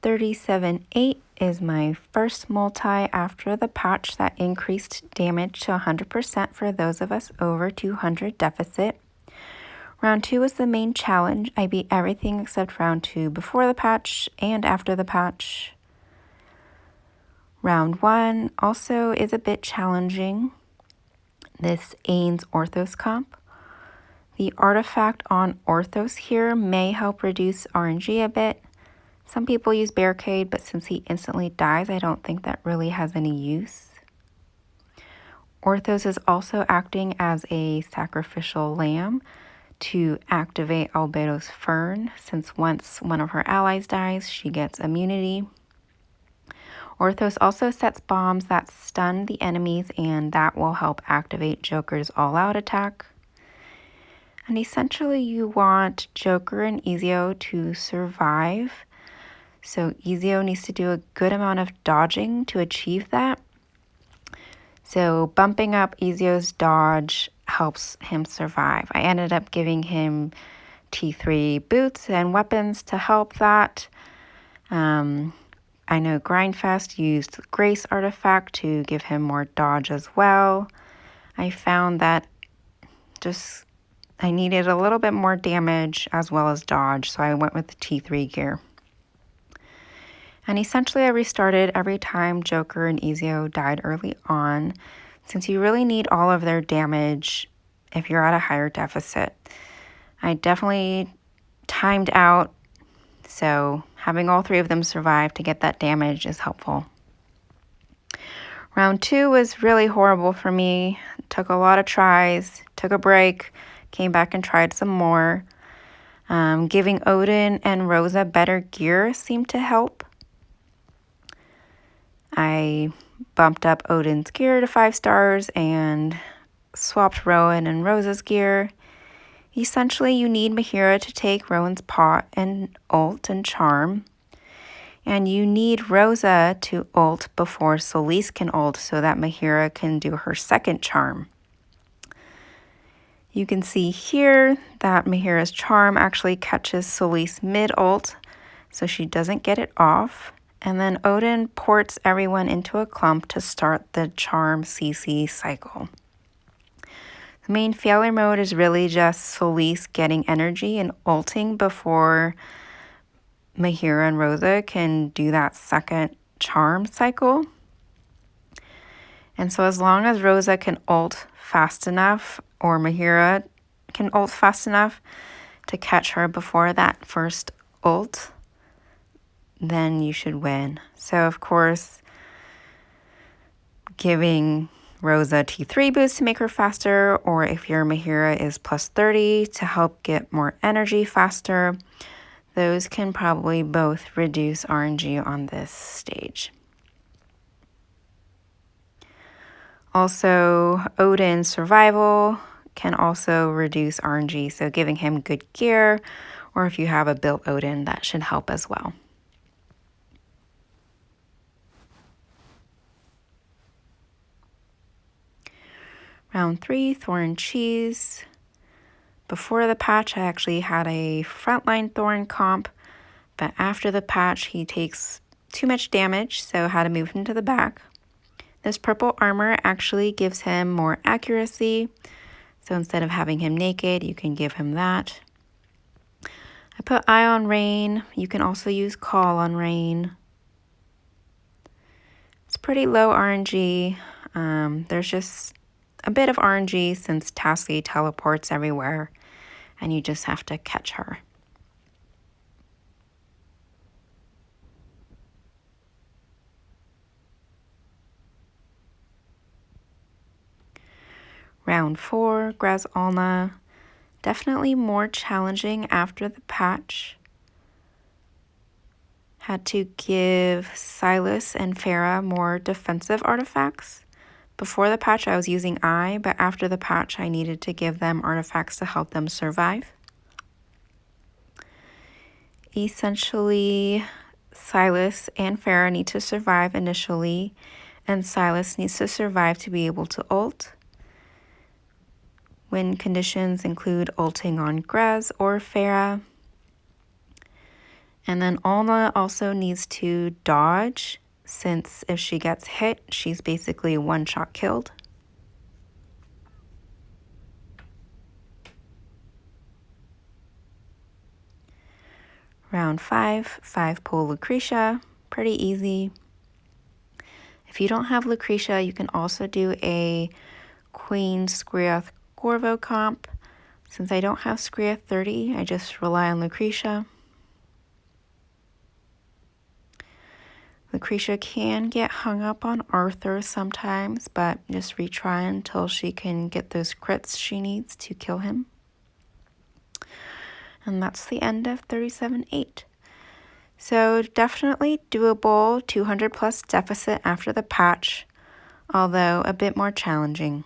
37.8 is my first multi after the patch that increased damage to 100% for those of us over 200 deficit. Round 2 was the main challenge. I beat everything except round 2 before the patch and after the patch. Round 1 also is a bit challenging. This ainz orthos comp. The artifact on orthos here may help reduce RNG a bit. Some people use barricade, but since he instantly dies, I don't think that really has any use. Orthos is also acting as a sacrificial lamb to activate Albedo's Fern, since once one of her allies dies, she gets immunity. Orthos also sets bombs that stun the enemies, and that will help activate Joker's all-out attack. And essentially you want Joker and Ezio to survive. So Ezio needs to do a good amount of dodging to achieve that. So bumping up Ezio's dodge helps him survive. I ended up giving him T3 boots and weapons to help that. I know Grindfest used the Grace artifact to give him more dodge as well. I found that I needed a little bit more damage as well as dodge, so I went with the T3 gear. And essentially I restarted every time Joker and Ezio died early on, since you really need all of their damage if you're at a higher deficit. I definitely timed out, so having all 3 of them survive to get that damage is helpful. Round 2 was really horrible for me. Took a lot of tries, took a break, came back and tried some more. Giving Oden and Rosa better gear seemed to help. I bumped up Oden's gear to 5 stars and swapped Rowan and Rosa's gear. Essentially, you need Mehira to take Rowan's pot and ult and charm. And you need Rosa to ult before Solis can ult so that Mehira can do her second charm. You can see here that Mehira's charm actually catches Solis mid-ult, so she doesn't get it off. And then Oden ports everyone into a clump to start the charm CC cycle. The main failure mode is really just Solis getting energy and ulting before Mehira and Rosa can do that second charm cycle. And so as long as Rosa can ult fast enough, or Mehira can ult fast enough to catch her before that first ult, then you should win. So of course, giving Rosa T3 boost to make her faster, or if your Mehira is plus 30 to help get more energy faster, those can probably both reduce RNG on this stage. Also, Odin's survival can also reduce RNG, so giving him good gear, or if you have a built Odin, that should help as well. Round 3, Thoran cheese. Before the patch, I actually had a frontline Thoran comp, but after the patch, he takes too much damage, so I had to move him to the back. This purple armor actually gives him more accuracy, so instead of having him naked, you can give him that. I put Eye on Rain. You can also use Call on Rain. It's pretty low RNG. There's just a bit of RNG since Tasi teleports everywhere, and you just have to catch her. Round 4, grez alna. Definitely more challenging after the patch. Had to give Silas and Farah more defensive artifacts. Before the patch, I was using Eye, but after the patch, I needed to give them artifacts to help them survive. Essentially, Silas and Farah need to survive initially, and Silas needs to survive to be able to ult. Win conditions include ulting on Grez or Farah. And then Alna also needs to dodge, since if she gets hit, she's basically one-shot killed. Round 5, 5-pull Lucretia, pretty easy. If you don't have Lucretia, you can also do a Queen Skriath Gorvo comp. Since I don't have Skriath 30, I just rely on Lucretia. Lucretia can get hung up on Arthur sometimes, but just retry until she can get those crits she needs to kill him. And that's the end of 37-8. So definitely doable, 200 plus deficit after the patch, although a bit more challenging.